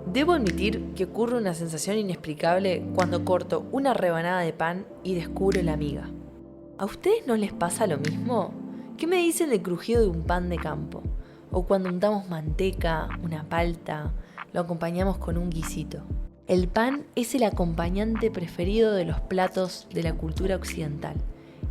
Debo admitir que ocurre una sensación inexplicable cuando corto una rebanada de pan y descubro la miga. ¿A ustedes no les pasa lo mismo? ¿Qué me dicen del crujido de un pan de campo? O cuando untamos manteca, una palta, lo acompañamos con un guisito. El pan es el acompañante preferido de los platos de la cultura occidental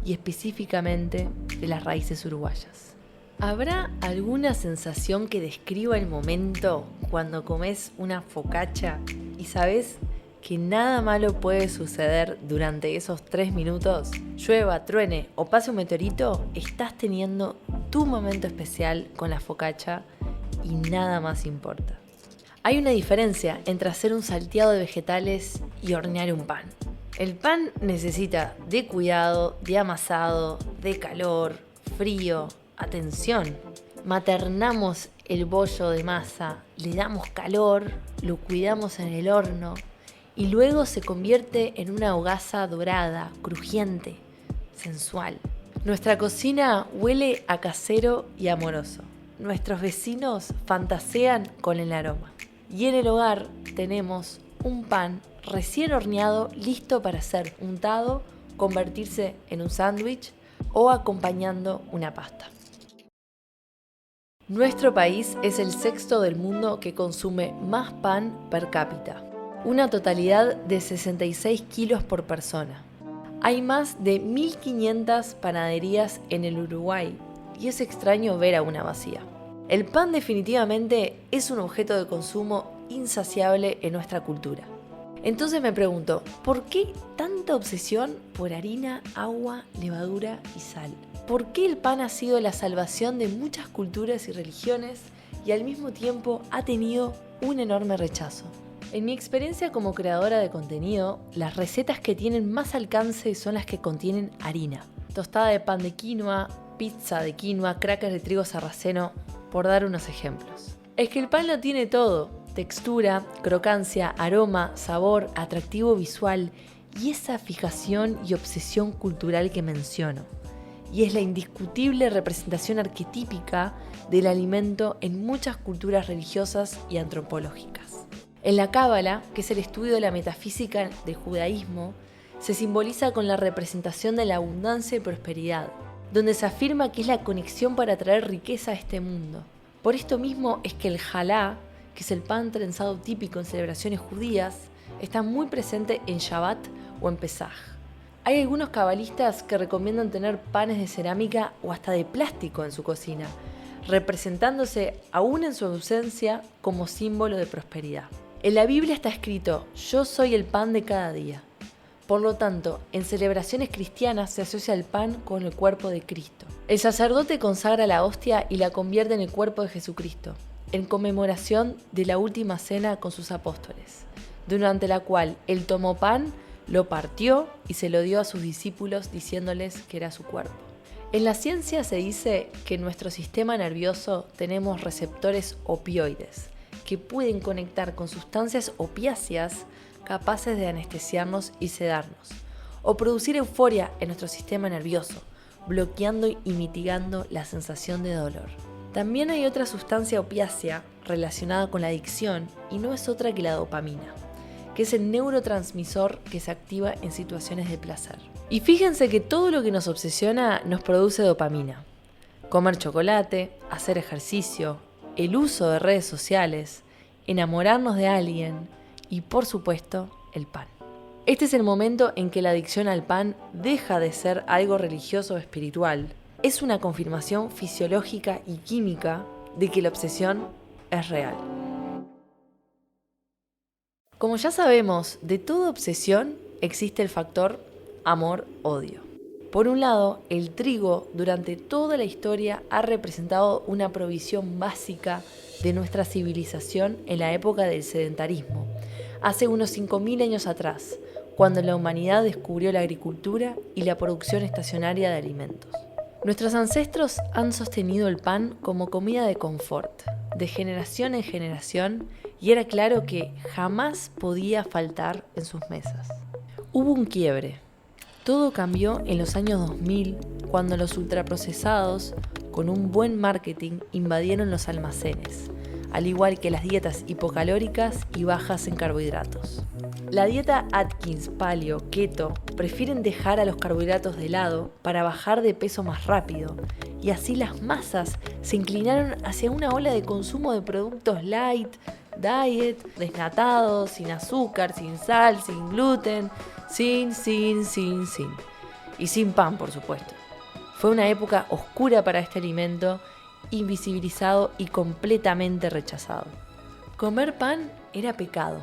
y específicamente de las raíces uruguayas. ¿Habrá alguna sensación que describa el momento cuando comes una focaccia y sabes que nada malo puede suceder durante esos 3 minutos? Llueva, truene o pase un meteorito, estás teniendo tu momento especial con la focaccia y nada más importa. Hay una diferencia entre hacer un salteado de vegetales y hornear un pan. El pan necesita de cuidado, de amasado, de calor, frío, atención. Maternamos el bollo de masa, le damos calor, lo cuidamos en el horno y luego se convierte en una hogaza dorada, crujiente, sensual. Nuestra cocina huele a casero y amoroso. Nuestros vecinos fantasean con el aroma. Y en el hogar tenemos un pan recién horneado listo para ser untado, convertirse en un sándwich o acompañando una pasta. Nuestro país es el 6º del mundo que consume más pan per cápita, una totalidad de 66 kilos por persona. Hay más de 1.500 panaderías en el Uruguay y es extraño ver a una vacía. El pan definitivamente es un objeto de consumo insaciable en nuestra cultura. Entonces me pregunto, ¿por qué tanta obsesión por harina, agua, levadura y sal? ¿Por qué el pan ha sido la salvación de muchas culturas y religiones y al mismo tiempo ha tenido un enorme rechazo? En mi experiencia como creadora de contenido, las recetas que tienen más alcance son las que contienen harina. Tostada de pan de quinoa, pizza de quinoa, crackers de trigo sarraceno, por dar unos ejemplos. Es que el pan lo tiene todo: textura, crocancia, aroma, sabor, atractivo visual y esa fijación y obsesión cultural que menciono. Y es la indiscutible representación arquetípica del alimento en muchas culturas religiosas y antropológicas. En la Cábala, que es el estudio de la metafísica del judaísmo, se simboliza con la representación de la abundancia y prosperidad, donde se afirma que es la conexión para traer riqueza a este mundo. Por esto mismo es que el jalá, que es el pan trenzado típico en celebraciones judías, está muy presente en Shabbat o en Pesaj. Hay algunos cabalistas que recomiendan tener panes de cerámica o hasta de plástico en su cocina, representándose aún en su ausencia como símbolo de prosperidad. En la Biblia está escrito: yo soy el pan de cada día. Por lo tanto, en celebraciones cristianas se asocia el pan con el cuerpo de Cristo. El sacerdote consagra la hostia y la convierte en el cuerpo de Jesucristo, en conmemoración de la última cena con sus apóstoles, durante la cual él tomó pan, lo partió y se lo dio a sus discípulos diciéndoles que era su cuerpo. En la ciencia se dice que en nuestro sistema nervioso tenemos receptores opioides, que pueden conectar con sustancias opiáceas capaces de anestesiarnos y sedarnos, o producir euforia en nuestro sistema nervioso, bloqueando y mitigando la sensación de dolor. También hay otra sustancia opiácea relacionada con la adicción y no es otra que la dopamina, que es el neurotransmisor que se activa en situaciones de placer. Y fíjense que todo lo que nos obsesiona nos produce dopamina. Comer chocolate, hacer ejercicio, el uso de redes sociales, enamorarnos de alguien y, por supuesto, el pan. Este es el momento en que la adicción al pan deja de ser algo religioso o espiritual. Es una confirmación fisiológica y química de que la obsesión es real. Como ya sabemos, de toda obsesión existe el factor amor-odio. Por un lado, el trigo durante toda la historia ha representado una provisión básica de nuestra civilización en la época del sedentarismo, hace unos 5.000 años atrás, cuando la humanidad descubrió la agricultura y la producción estacionaria de alimentos. Nuestros ancestros han sostenido el pan como comida de confort, de generación en generación, y era claro que jamás podía faltar en sus mesas. Hubo un quiebre. Todo cambió en los años 2000, cuando los ultraprocesados, con un buen marketing, invadieron los almacenes, al igual que las dietas hipocalóricas y bajas en carbohidratos. La dieta Atkins, Paleo, Keto prefieren dejar a los carbohidratos de lado para bajar de peso más rápido, y así las masas se inclinaron hacia una ola de consumo de productos light, diet, desnatados, sin azúcar, sin sal, sin gluten, sin. Y sin pan, por supuesto. Fue una época oscura para este alimento, invisibilizado y completamente rechazado. Comer pan era pecado.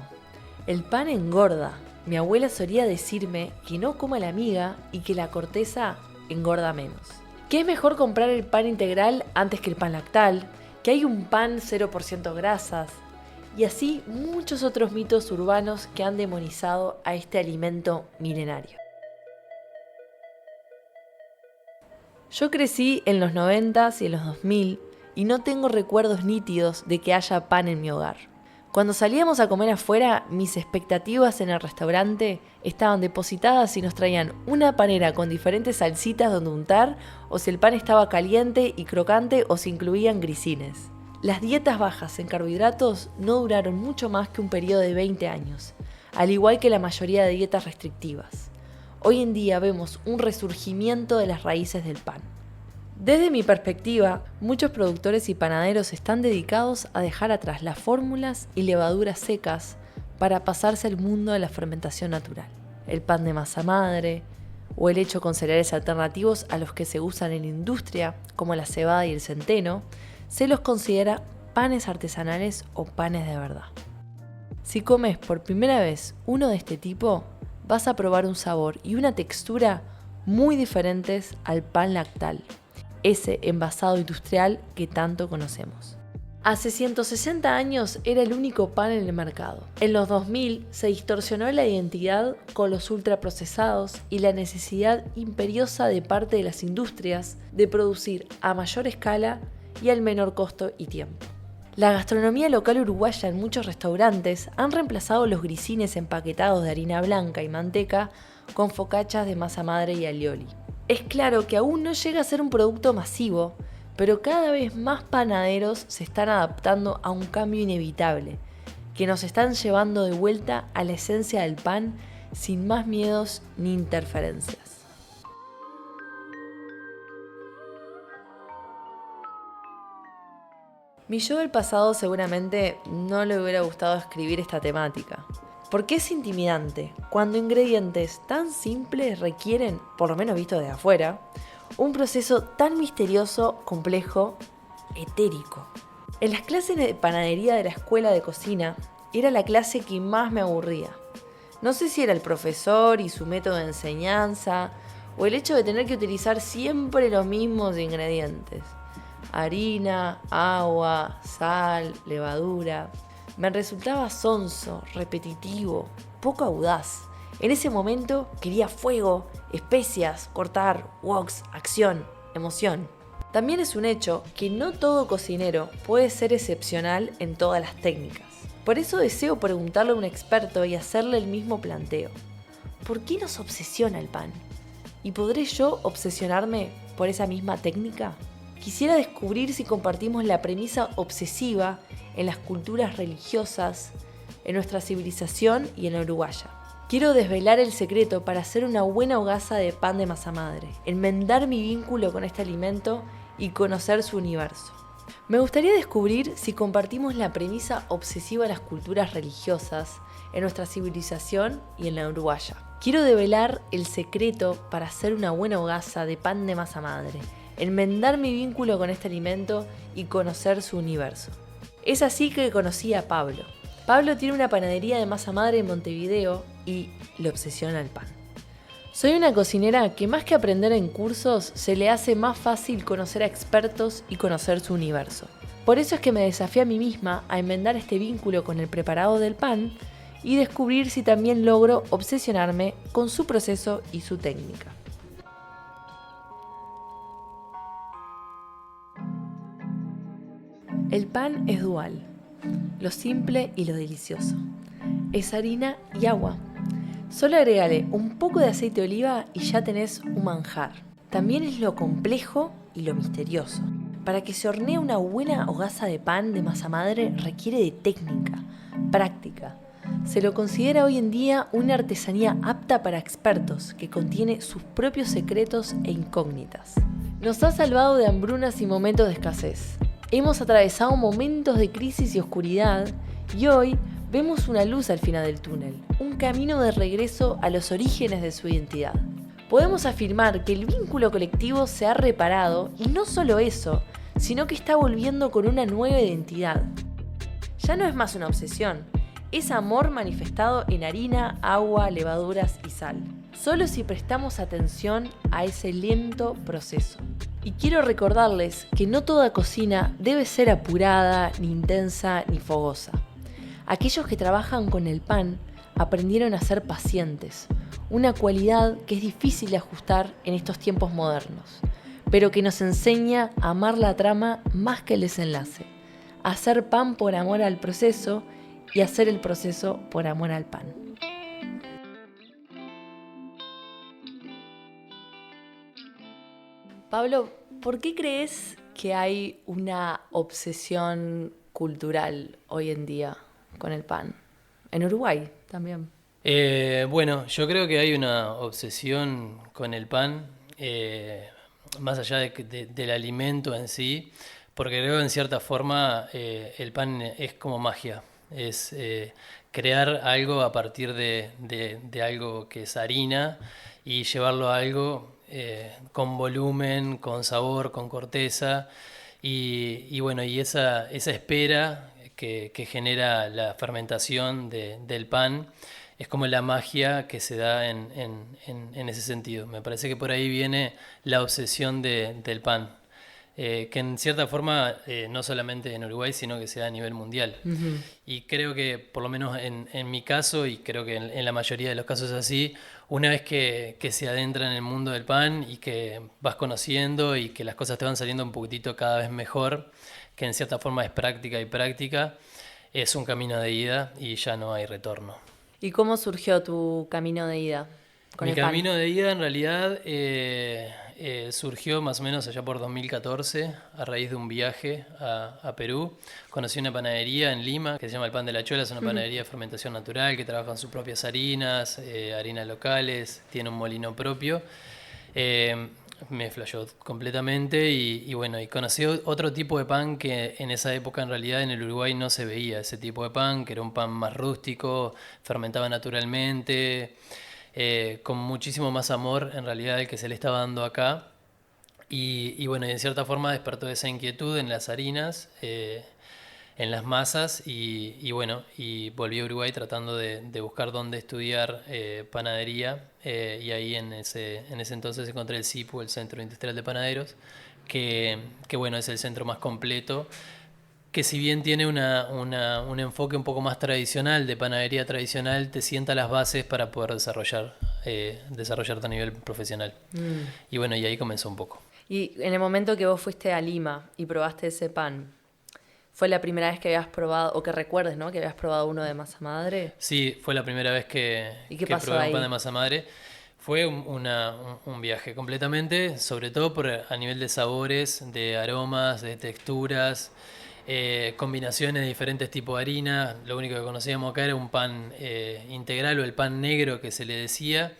El pan engorda. Mi abuela solía decirme que no coma la miga y que la corteza engorda menos. Que es mejor comprar el pan integral antes que el pan lactal, que hay un pan 0% grasas, y así muchos otros mitos urbanos que han demonizado a este alimento milenario. Yo crecí en los 90s y en los 2000 y no tengo recuerdos nítidos de que haya pan en mi hogar. Cuando salíamos a comer afuera, mis expectativas en el restaurante estaban depositadas si nos traían una panera con diferentes salsitas donde untar, o si el pan estaba caliente y crocante, o si incluían grisines. Las dietas bajas en carbohidratos no duraron mucho más que un periodo de 20 años, al igual que la mayoría de dietas restrictivas. Hoy en día vemos un resurgimiento de las raíces del pan. Desde mi perspectiva, muchos productores y panaderos están dedicados a dejar atrás las fórmulas y levaduras secas para pasarse al mundo de la fermentación natural. El pan de masa madre, o el hecho con cereales alternativos a los que se usan en la industria, como la cebada y el centeno, se los considera panes artesanales o panes de verdad. Si comes por primera vez uno de este tipo, vas a probar un sabor y una textura muy diferentes al pan lactal, ese envasado industrial que tanto conocemos. Hace 160 años era el único pan en el mercado. En los 2000 se distorsionó la identidad con los ultraprocesados y la necesidad imperiosa de parte de las industrias de producir a mayor escala y al menor costo y tiempo. La gastronomía local uruguaya en muchos restaurantes han reemplazado los grisines empaquetados de harina blanca y manteca con focachas de masa madre y alioli. Es claro que aún no llega a ser un producto masivo, pero cada vez más panaderos se están adaptando a un cambio inevitable, que nos están llevando de vuelta a la esencia del pan sin más miedos ni interferencias. Mi yo del pasado seguramente no le hubiera gustado escribir esta temática, porque es intimidante cuando ingredientes tan simples requieren, por lo menos visto de afuera, un proceso tan misterioso, complejo, etérico. En las clases de panadería de la escuela de cocina era la clase que más me aburría. No sé si era el profesor y su método de enseñanza, o el hecho de tener que utilizar siempre los mismos ingredientes: harina, agua, sal, levadura. Me resultaba sonso, repetitivo, poco audaz. En ese momento quería fuego, especias, cortar, woks, acción, emoción. También es un hecho que no todo cocinero puede ser excepcional en todas las técnicas. Por eso deseo preguntarle a un experto y hacerle el mismo planteo. ¿Por qué nos obsesiona el pan? ¿Y podré yo obsesionarme por esa misma técnica? Quisiera descubrir si compartimos la premisa obsesiva en las culturas religiosas, en nuestra civilización y en la uruguaya. Quiero desvelar el secreto para hacer una buena hogaza de pan de masa madre, enmendar mi vínculo con este alimento y conocer su universo. Me gustaría descubrir si compartimos la premisa obsesiva en las culturas religiosas, en nuestra civilización y en la uruguaya. Quiero develar el secreto para hacer una buena hogaza de pan de masa madre, enmendar mi vínculo con este alimento y conocer su universo. Es así que conocí a Pablo. Pablo tiene una panadería de masa madre en Montevideo y le obsesiona el pan. Soy una cocinera que más que aprender en cursos, se le hace más fácil conocer a expertos y conocer su universo. Por eso es que me desafié a mí misma a enmendar este vínculo con el preparado del pan y descubrir si también logro obsesionarme con su proceso y su técnica. El pan es dual, lo simple y lo delicioso. Es harina y agua. Solo agrégale un poco de aceite de oliva y ya tenés un manjar. También es lo complejo y lo misterioso. Para que se hornee una buena hogaza de pan de masa madre requiere de técnica, práctica. Se lo considera hoy en día una artesanía apta para expertos, que contiene sus propios secretos e incógnitas. Nos ha salvado de hambrunas y momentos de escasez. Hemos atravesado momentos de crisis y oscuridad y hoy vemos una luz al final del túnel, un camino de regreso a los orígenes de su identidad. Podemos afirmar que el vínculo colectivo se ha reparado y no solo eso, sino que está volviendo con una nueva identidad. Ya no es más una obsesión, es amor manifestado en harina, agua, levaduras y sal. Solo si prestamos atención a ese lento proceso. Y quiero recordarles que no toda cocina debe ser apurada, ni intensa, ni fogosa. Aquellos que trabajan con el pan aprendieron a ser pacientes, una cualidad que es difícil de ajustar en estos tiempos modernos, pero que nos enseña a amar la trama más que el desenlace, a hacer pan por amor al proceso y hacer el proceso por amor al pan. Pablo, ¿por qué crees que hay una obsesión cultural hoy en día con el pan? En Uruguay también. Bueno, yo creo que hay una obsesión con el pan, más allá del alimento en sí, porque creo que en cierta forma el pan es como magia, es crear algo a partir de algo que es harina y llevarlo a algo con volumen, con sabor, con corteza y bueno, y esa espera que genera la fermentación del pan es como la magia que se da en ese sentido. Me parece que por ahí viene la obsesión del pan, que en cierta forma no solamente en Uruguay, sino que se da a nivel mundial. Uh-huh. Y creo que, por lo menos en mi caso, y creo que en la mayoría de los casos es así, una vez que se adentra en el mundo del pan y que vas conociendo y que las cosas te van saliendo un poquitito cada vez mejor, que en cierta forma es práctica y práctica, es un camino de ida y ya no hay retorno. ¿Y cómo surgió tu camino de ida con Mi el pan? camino de ida en realidad surgió más o menos allá por 2014 a raíz de un viaje a Perú. Conocí una panadería en Lima que se llama El Pan de la Chola, es una panadería de fermentación natural que trabaja con sus propias harinas, harinas locales, tiene un molino propio. Me flashó completamente y bueno, y conocí otro tipo de pan que en esa época en realidad en el Uruguay no se veía, ese tipo de pan, que era un pan más rústico, fermentaba naturalmente, con muchísimo más amor en realidad el que se le estaba dando acá. Y bueno, y en cierta forma despertó esa inquietud en las harinas, en las masas y bueno, y volví a Uruguay tratando de buscar dónde estudiar panadería y ahí en ese entonces encontré el CIPU, el Centro Industrial de Panaderos, que bueno, es el centro más completo, que si bien tiene un enfoque un poco más tradicional, de panadería tradicional, te sienta las bases para poder desarrollarte a nivel profesional. Y bueno, y ahí comenzó un poco. Y en el momento que vos fuiste a Lima y probaste ese pan, ¿fue la primera vez que habías probado, o que recuerdes, ¿no? Que habías probado uno de masa madre? Sí, fue la primera vez ¿Y qué que pasó probé un ahí? pan de masa madre. Fue un viaje completamente, sobre todo a nivel de sabores, de aromas, de texturas, combinaciones de diferentes tipos de harina. Lo único que conocíamos acá era un pan integral o el pan negro que se le decía,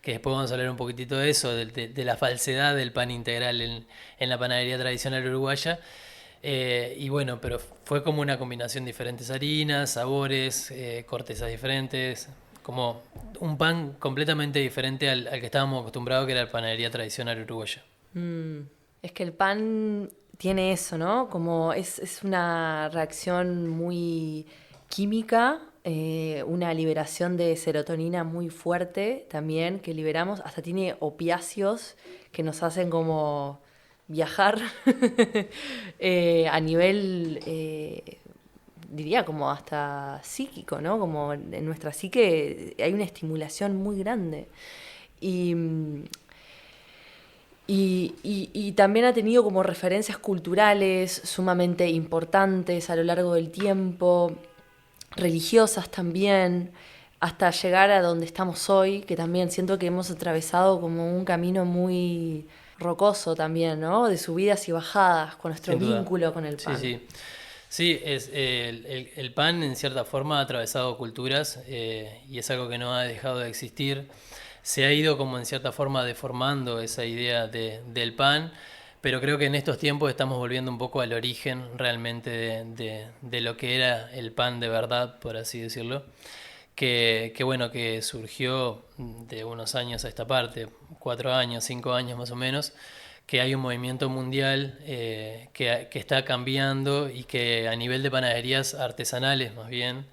que después vamos a hablar un poquitito de eso, de la falsedad del pan integral en la panadería tradicional uruguaya. Y bueno, pero fue como una combinación de diferentes harinas, sabores, cortezas diferentes, como un pan completamente diferente al que estábamos acostumbrados, que era la panadería tradicional uruguaya. Es que el pan tiene eso, ¿no? Como es una reacción muy química, una liberación de serotonina muy fuerte también que liberamos, hasta tiene opiáceos que nos hacen como viajar a nivel, diría como hasta psíquico, ¿no? Como en nuestra psique hay una estimulación muy grande. Y, y también ha tenido como referencias culturales sumamente importantes a lo largo del tiempo, religiosas también, hasta llegar a donde estamos hoy, que también siento que hemos atravesado como un camino muy rocoso también, ¿no? De subidas y bajadas, con nuestro Sin duda. vínculo con el Sí, pan. sí. Sí, el pan en cierta forma ha atravesado culturas y es algo que no ha dejado de existir. Se ha ido como en cierta forma deformando esa idea del pan, pero creo que en estos tiempos estamos volviendo un poco al origen realmente de lo que era el pan de verdad, por así decirlo. Que bueno, que surgió de unos años a esta parte, 4 años, 5 años más o menos, que hay un movimiento mundial que está cambiando y que a nivel de panaderías artesanales más bien,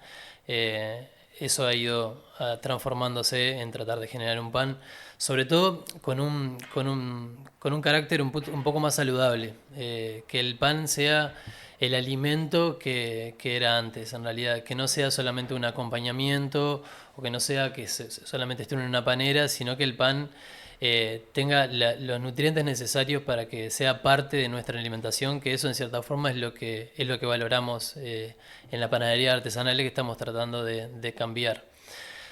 eh, eso ha ido transformándose en tratar de generar un pan, sobre todo con un carácter un poco más saludable, que el pan sea el alimento que era antes, en realidad, que no sea solamente un acompañamiento o que no sea que solamente esté en una panera, sino que el pan tenga los nutrientes necesarios para que sea parte de nuestra alimentación, que eso en cierta forma es lo que valoramos en la panadería artesanal que estamos tratando de cambiar.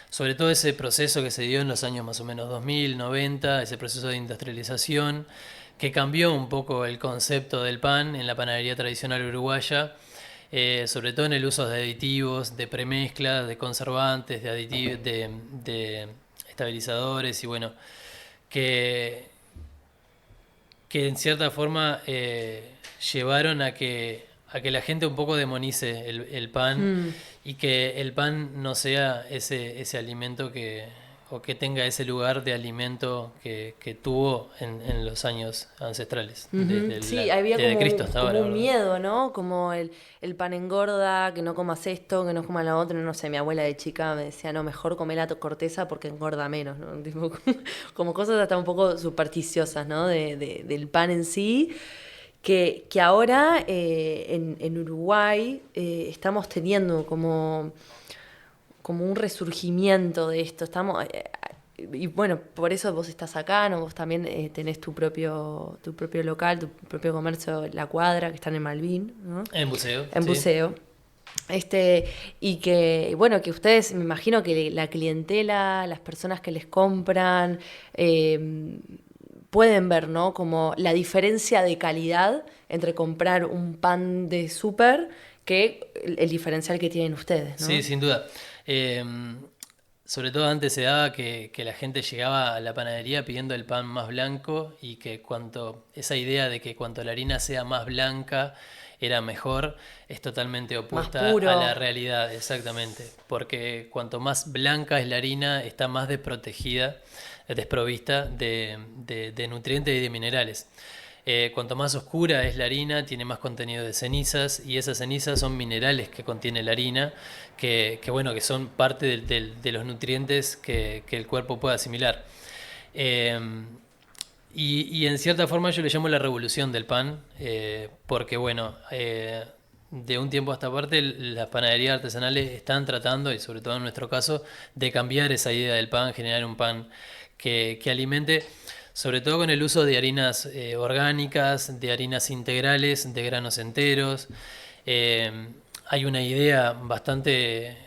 Sobre todo ese proceso que se dio en los años más o menos 2000, 90, ese proceso de industrialización que cambió un poco el concepto del pan en la panadería tradicional uruguaya, sobre todo en el uso de aditivos, de premezcla, de conservantes, de aditivos, de estabilizadores y bueno, que, que en cierta forma llevaron a que la gente un poco demonice el pan y que el pan no sea ese alimento o que tenga ese lugar de alimento que tuvo en los años ancestrales, Sí, había desde como, Cristo hasta como ahora, un ¿verdad? miedo, ¿no? Como el pan engorda, que no comas esto, que no comas lo otro. No sé, mi abuela de chica me decía, no, mejor comer la corteza porque engorda menos, ¿no? Tipo, como cosas hasta un poco supersticiosas, ¿no? Del pan en sí. Que ahora en Uruguay estamos teniendo como un resurgimiento de esto. Y bueno, por eso vos estás acá, ¿no? Vos también tenés tu propio local, tu propio comercio, La Cuadra, que están en Malvin, ¿no? En buceo, En sí. buceo. Y que, bueno, que ustedes, me imagino que la clientela, las personas que les compran, pueden ver, ¿no? Como la diferencia de calidad entre comprar un pan de súper que el diferencial que tienen ustedes, ¿no? Sí, sin duda. Eh, Sobre todo antes se daba que la gente llegaba a la panadería pidiendo el pan más blanco y que esa idea de que cuanto la harina sea más blanca era mejor, es totalmente opuesta puro. a la realidad, exactamente. Porque cuanto más blanca es la harina, está más desprovista de nutrientes y de minerales. Cuanto más oscura es la harina, tiene más contenido de cenizas y esas cenizas son minerales que contiene la harina, bueno, que son parte de los nutrientes que el cuerpo puede asimilar. Eh, y en cierta forma yo le llamo la revolución del pan, porque bueno, de un tiempo a esta parte las panaderías artesanales están tratando, y sobre todo en nuestro caso, de cambiar esa idea del pan, generar un pan que alimente, sobre todo con el uso de harinas orgánicas, de harinas integrales, de granos enteros. Hay una idea bastante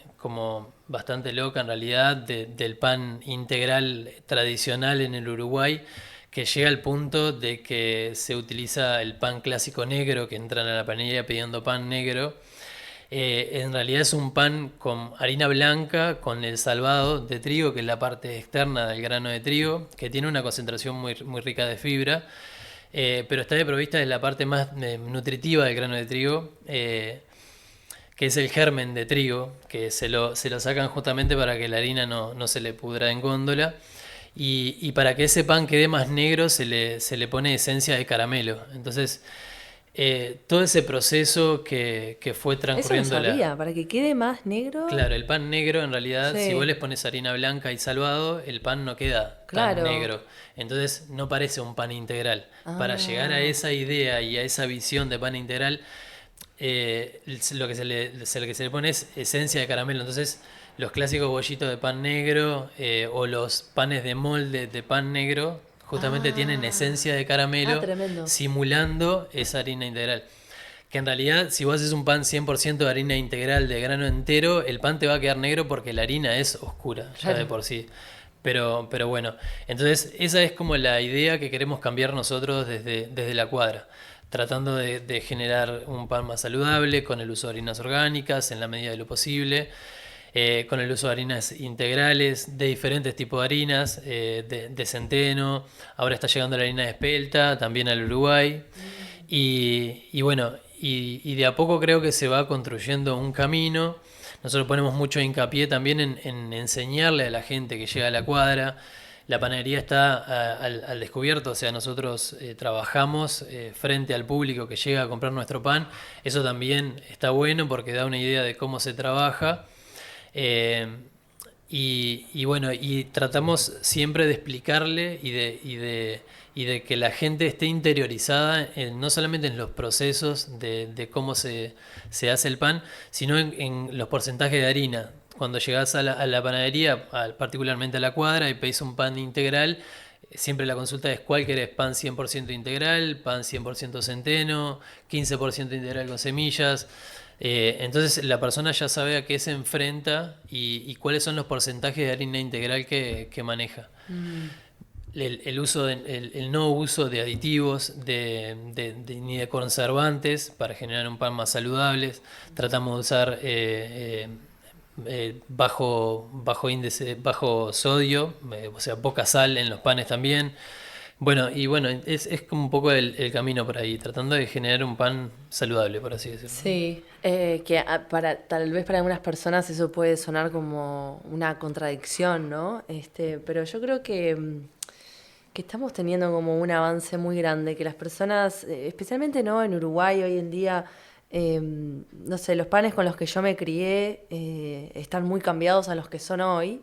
loca en realidad del pan integral tradicional en el Uruguay, que llega al punto de que se utiliza el pan clásico negro, que entran a la panadería pidiendo pan negro. En realidad es un pan con harina blanca, con el salvado de trigo, que es la parte externa del grano de trigo, que tiene una concentración muy, muy rica de fibra, pero está desprovista de la parte más nutritiva del grano de trigo, que es el germen de trigo, que se lo sacan justamente para que la harina no se le pudra en góndola. Y para que ese pan quede más negro se le pone esencia de caramelo. Entonces, todo ese proceso que fue Eso no transcurriendo sabía, para que quede más negro. Claro, el pan negro en realidad, Sí. si vos les pones harina blanca y salvado, el pan no queda Claro. tan negro. Entonces no parece un pan integral. Para llegar a esa idea y a esa visión de pan integral, lo que se le pone es esencia de caramelo. Entonces, los clásicos bollitos de pan negro o los panes de molde de pan negro justamente tienen esencia de caramelo, tremendo. simulando esa harina integral. Que en realidad, si vos haces un pan 100% de harina integral de grano entero, el pan te va a quedar negro porque la harina es oscura ya Claro. de por sí. Pero bueno, entonces esa es como la idea que queremos cambiar nosotros desde la cuadra, tratando de generar un pan más saludable con el uso de harinas orgánicas en la medida de lo posible, con el uso de harinas integrales, de diferentes tipos de harinas, de centeno, ahora está llegando la harina de espelta, también al Uruguay, y bueno, y de a poco creo que se va construyendo un camino. Nosotros ponemos mucho hincapié también en enseñarle a la gente que llega a la cuadra. La panadería está al descubierto, o sea, nosotros trabajamos frente al público que llega a comprar nuestro pan. Eso también está bueno porque da una idea de cómo se trabaja. Eh, y bueno, y tratamos siempre de explicarle y de que la gente esté interiorizada no solamente en los procesos de cómo se hace el pan, sino en los porcentajes de harina. Cuando llegás a la panadería, particularmente a la cuadra, y pedís un pan integral, siempre la consulta es cuál querés, pan 100% integral, pan 100% centeno, 15% integral con semillas. Entonces la persona ya sabe a qué se enfrenta y cuáles son los porcentajes de harina integral que maneja. El no uso de aditivos ni de conservantes para generar un pan más saludable. Tratamos de usar bajo índice, bajo sodio, o sea, poca sal en los panes también. Bueno, es como un poco el camino por ahí, tratando de generar un pan saludable, por así decirlo. Sí, que tal vez para algunas personas eso puede sonar como una contradicción, ¿no? Pero yo creo que estamos teniendo como un avance muy grande, que las personas, especialmente no en Uruguay hoy en día, no sé, los panes con los que yo me crié están muy cambiados a los que son hoy,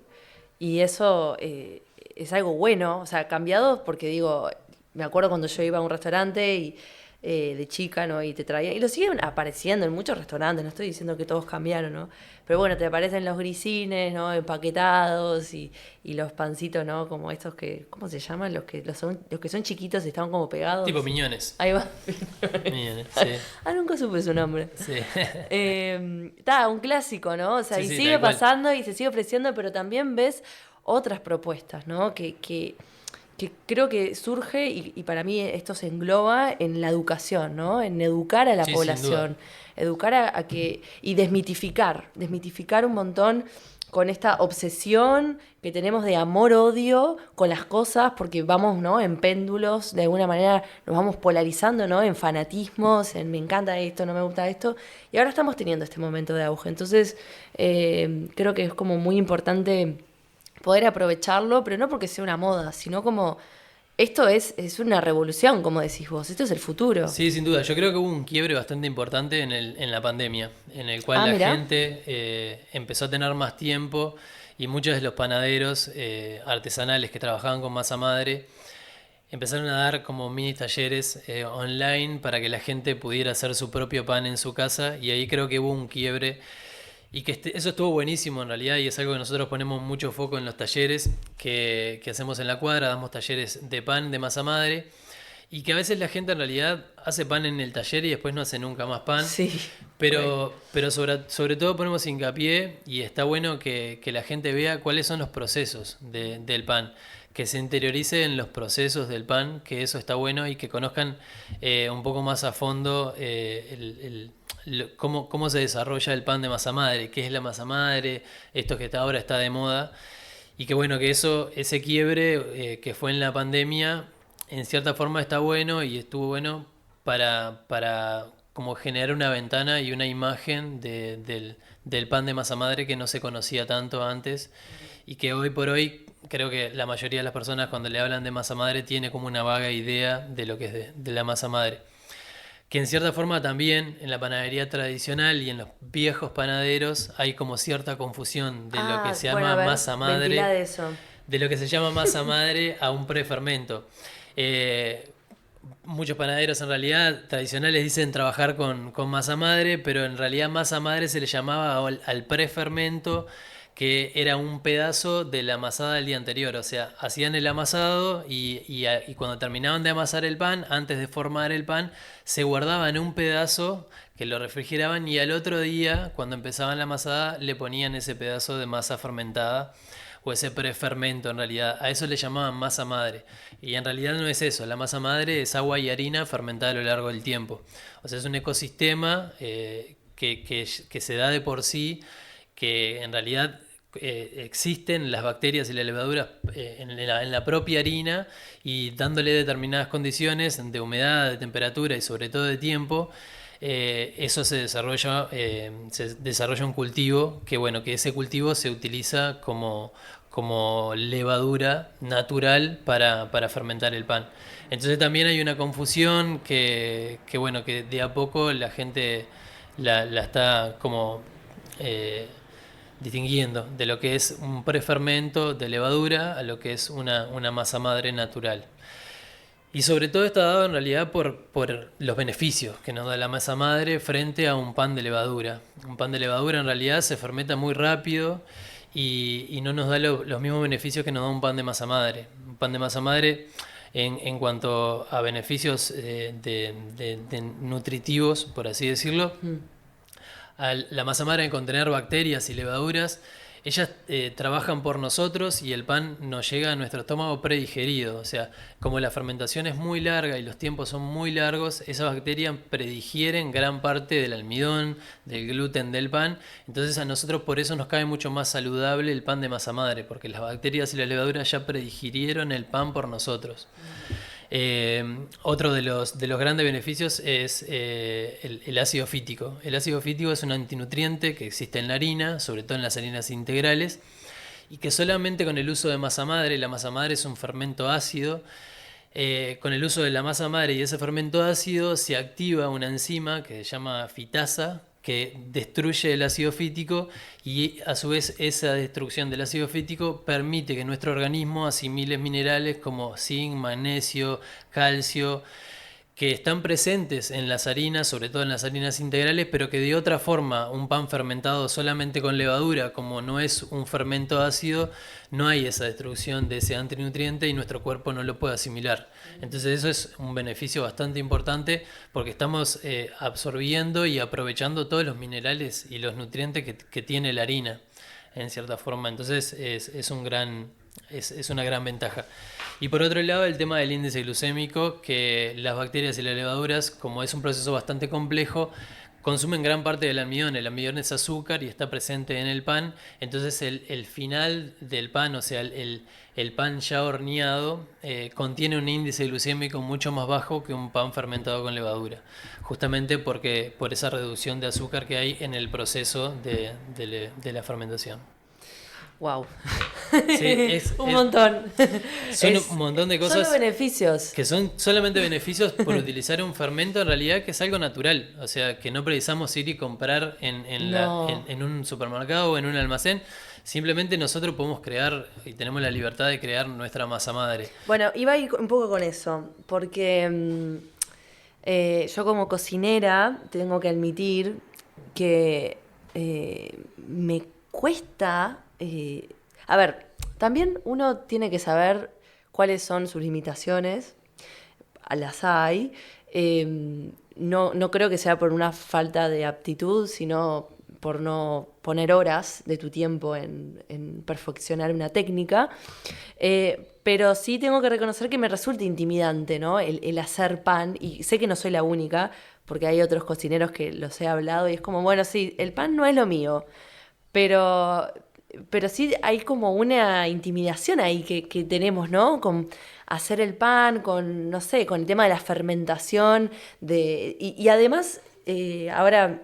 y eso es algo bueno, o sea, cambiados porque digo, me acuerdo cuando yo iba a un restaurante y de chica, ¿no? Y te traían, y lo siguen apareciendo en muchos restaurantes, no estoy diciendo que todos cambiaron, ¿no? Pero bueno, te aparecen los grisines, ¿no? Empaquetados y los pancitos, ¿no? Como estos que, ¿cómo se llaman? Los que son chiquitos y están como pegados. Tipo miñones. Ahí va. Miñones, sí. Nunca supe su nombre. Sí. Un clásico, ¿no? O sea, Sí, y sí, sigue tal cual. pasando y se sigue ofreciendo, pero también ves otras propuestas, ¿no? Que creo que surge, y para mí esto se engloba en la educación, ¿no? En educar a la Sí, sin duda. población, educar a que, y desmitificar un montón con esta obsesión que tenemos de amor-odio con las cosas, porque vamos, ¿no? En péndulos, de alguna manera nos vamos polarizando, ¿no? En fanatismos, en me encanta esto, no me gusta esto, y ahora estamos teniendo este momento de auge. Entonces, creo que es como muy importante poder aprovecharlo, pero no porque sea una moda, sino como esto es una revolución, como decís vos, esto es el futuro. Sí, sin duda. Yo creo que hubo un quiebre bastante importante en la pandemia, en el cual la mirá. gente empezó a tener más tiempo y muchos de los panaderos artesanales que trabajaban con masa madre empezaron a dar como mini talleres online para que la gente pudiera hacer su propio pan en su casa, y ahí creo que hubo un quiebre. Y que eso estuvo buenísimo en realidad, y es algo que nosotros ponemos mucho foco en los talleres que hacemos en la cuadra. Damos talleres de pan de masa madre, y que a veces la gente en realidad hace pan en el taller y después no hace nunca más pan. Sí. Pero sobre todo ponemos hincapié, y está bueno que la gente vea cuáles son los procesos del pan, que se interiorice en los procesos del pan, que eso está bueno, y que conozcan un poco más a fondo cómo se desarrolla el pan de masa madre, qué es la masa madre, esto que ahora está de moda, y que bueno, que ese quiebre que fue en la pandemia, en cierta forma está bueno y estuvo bueno para como generar una ventana y una imagen del pan de masa madre que no se conocía tanto antes, y que hoy por hoy creo que la mayoría de las personas cuando le hablan de masa madre tiene como una vaga idea de lo que es de la masa madre. Que en cierta forma también en la panadería tradicional y en los viejos panaderos hay como cierta confusión de lo que se llama masa madre, de eso. de lo que se llama masa madre a un prefermento. Muchos panaderos en realidad tradicionales dicen trabajar con masa madre, pero en realidad masa madre se le llamaba al prefermento, que era un pedazo de la amasada del día anterior. O sea, hacían el amasado y cuando terminaban de amasar el pan, antes de formar el pan, se guardaban un pedazo que lo refrigeraban, y al otro día, cuando empezaban la amasada, le ponían ese pedazo de masa fermentada o ese prefermento en realidad. A eso le llamaban masa madre. Y en realidad no es eso. La masa madre es agua y harina fermentada a lo largo del tiempo. O sea, es un ecosistema que se da de por sí, que en realidad existen las bacterias y las levaduras en la propia harina, y dándole determinadas condiciones de humedad, de temperatura y sobre todo de tiempo, eso se desarrolla un cultivo que, bueno, que ese cultivo se utiliza como levadura natural para fermentar el pan. Entonces también hay una confusión bueno, que de a poco la gente la está como distinguiendo de lo que es un prefermento de levadura a lo que es una masa madre natural. Y sobre todo está dado en realidad por los beneficios que nos da la masa madre frente a un pan de levadura. Un pan de levadura en realidad se fermenta muy rápido y no nos da los mismos beneficios que nos da un pan de masa madre. Un pan de masa madre, en cuanto a beneficios de nutritivos, por así decirlo, la masa madre, en contener bacterias y levaduras, ellas trabajan por nosotros y el pan nos llega a nuestro estómago predigerido. O sea, como la fermentación es muy larga y los tiempos son muy largos, esas bacterias predigieren gran parte del almidón, del gluten del pan. Entonces a nosotros por eso nos cae mucho más saludable el pan de masa madre, porque las bacterias y las levaduras ya predigirieron el pan por nosotros. Otro de los grandes beneficios es el ácido fítico. El ácido fítico es un antinutriente que existe en la harina, sobre todo en las harinas integrales, y que solamente con el uso de masa madre, la masa madre es un fermento ácido, con el uso de la masa madre y ese fermento ácido se activa una enzima que se llama fitasa, que destruye el ácido fítico, y a su vez esa destrucción del ácido fítico permite que nuestro organismo asimile minerales como zinc, magnesio, calcio, que están presentes en las harinas, sobre todo en las harinas integrales, pero que de otra forma un pan fermentado solamente con levadura, como no es un fermento ácido, no hay esa destrucción de ese antinutriente y nuestro cuerpo no lo puede asimilar. Entonces eso es un beneficio bastante importante, porque estamos absorbiendo y aprovechando todos los minerales y los nutrientes que tiene la harina, en cierta forma. Entonces es una gran ventaja. Y por otro lado, el tema del índice glucémico, que las bacterias y las levaduras, como es un proceso bastante complejo, consumen gran parte del almidón. El almidón es azúcar y está presente en el pan. Entonces el final del pan, o sea, el pan ya horneado, contiene un índice glucémico mucho más bajo que un pan fermentado con levadura, justamente por esa reducción de azúcar que hay en el proceso de la fermentación. Wow. Sí, un montón. Son un montón de cosas. Solo beneficios. Que son solamente beneficios por utilizar un fermento, en realidad, que es algo natural. O sea, que no precisamos ir y comprar en un supermercado o en un almacén. Simplemente nosotros podemos crear y tenemos la libertad de crear nuestra masa madre. Bueno, iba a ir un poco con eso, porque yo como cocinera tengo que admitir que me cuesta... a ver, también uno tiene que saber cuáles son sus limitaciones, las hay. No creo que sea por una falta de aptitud, sino por no poner horas de tu tiempo en perfeccionar una técnica. Pero sí tengo que reconocer que me resulta intimidante, ¿no? El hacer pan, y sé que no soy la única, porque hay otros cocineros que los he hablado, y es como, bueno, sí, el pan no es lo mío, pero sí hay como una intimidación ahí que tenemos, ¿no? Con hacer el pan, con, no sé, con el tema de la fermentación, y además, ahora,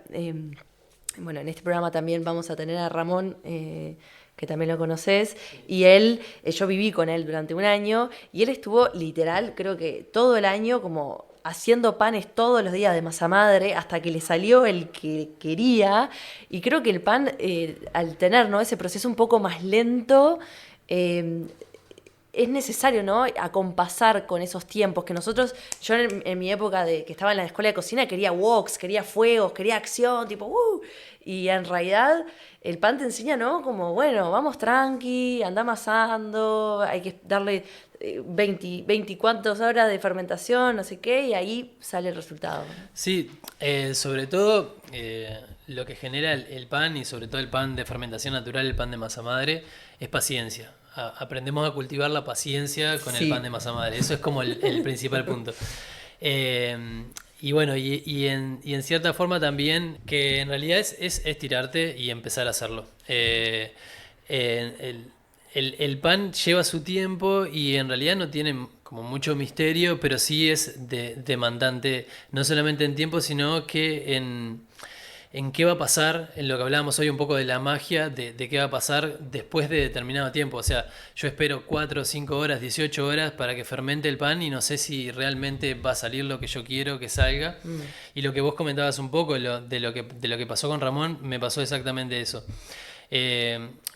bueno, en este programa también vamos a tener a Ramón, que también lo conoces, y él, yo viví con él durante un año, y él estuvo literal, creo que todo el año, como haciendo panes todos los días de masa madre, hasta que le salió el que quería. Y creo que el pan, al tener, ¿no?, ese proceso un poco más lento, es necesario, ¿no?, acompasar con esos tiempos que nosotros, yo en mi época de que estaba en la escuela de cocina, quería woks, quería fuegos, quería acción, tipo y en realidad el pan te enseña, ¿no?, como, bueno, vamos tranqui, anda amasando, hay que darle 20 cuantas horas de fermentación, no sé qué, y ahí sale el resultado. Sí, sobre todo lo que genera el pan, y sobre todo el pan de fermentación natural, el pan de masa madre, es paciencia. Aprendemos a cultivar la paciencia con el pan de masa madre. Eso es como el principal punto. Y bueno, y en cierta forma también, que en realidad es tirarte y empezar a hacerlo. El pan lleva su tiempo y en realidad no tiene como mucho misterio, pero sí es demandante, no solamente en tiempo, sino que en qué va a pasar, en lo que hablábamos hoy un poco de la magia, de qué va a pasar después de determinado tiempo. O sea, yo espero 4, 5 horas, 18 horas para que fermente el pan y no sé si realmente va a salir lo que yo quiero que salga. Y lo que vos comentabas un poco de lo que pasó con Ramón, me pasó exactamente eso.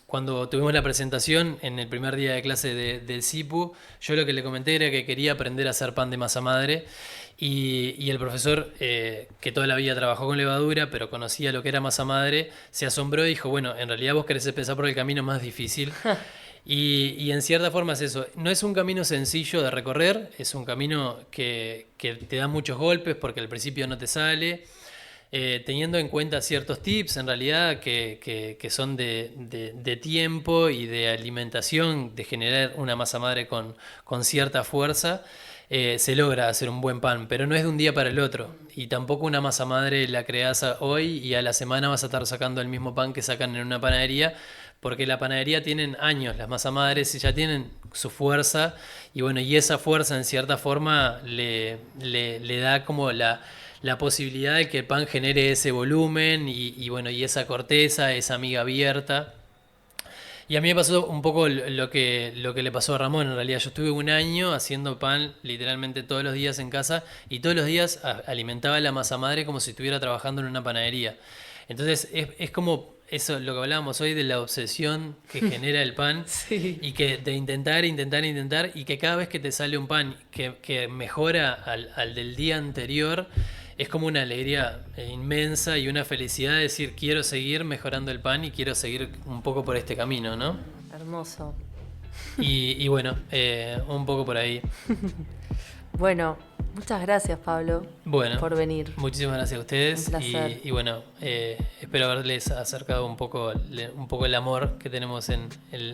Cuando tuvimos la presentación en el primer día de clase del CIPU, yo lo que le comenté era que quería aprender a hacer pan de masa madre, y el profesor, que toda la vida trabajó con levadura, pero conocía lo que era masa madre, se asombró y dijo, bueno, en realidad vos querés empezar por el camino más difícil. Y en cierta forma es eso, no es un camino sencillo de recorrer, es un camino que te da muchos golpes porque al principio no te sale. Teniendo en cuenta ciertos tips en realidad que son de tiempo y de alimentación, de generar una masa madre con cierta fuerza, se logra hacer un buen pan, pero no es de un día para el otro, y tampoco una masa madre la creás hoy y a la semana vas a estar sacando el mismo pan que sacan en una panadería, porque la panadería tienen años, las masas madres ya tienen su fuerza, y bueno, y esa fuerza en cierta forma le da como la posibilidad de que el pan genere ese volumen y bueno, y esa corteza, esa miga abierta. Y a mí me pasó un poco lo que le pasó a Ramón. En realidad yo estuve un año haciendo pan literalmente todos los días en casa, y todos los días alimentaba la masa madre como si estuviera trabajando en una panadería. Entonces es como eso, lo que hablábamos hoy de la obsesión que genera el pan. Sí. Y que de intentar, y que cada vez que te sale un pan que mejora al del día anterior, es como una alegría inmensa y una felicidad de decir, quiero seguir mejorando el pan y quiero seguir un poco por este camino, ¿no? Hermoso. Y bueno, un poco por ahí. Bueno, muchas gracias, Pablo, Bueno, por venir. muchísimas gracias a ustedes. Un placer. Y bueno, espero haberles acercado un poco el amor que tenemos en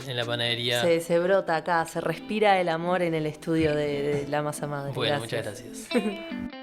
la panadería. Se brota acá, se respira el amor en el estudio de la masa madre. Bueno, Gracias. muchas gracias.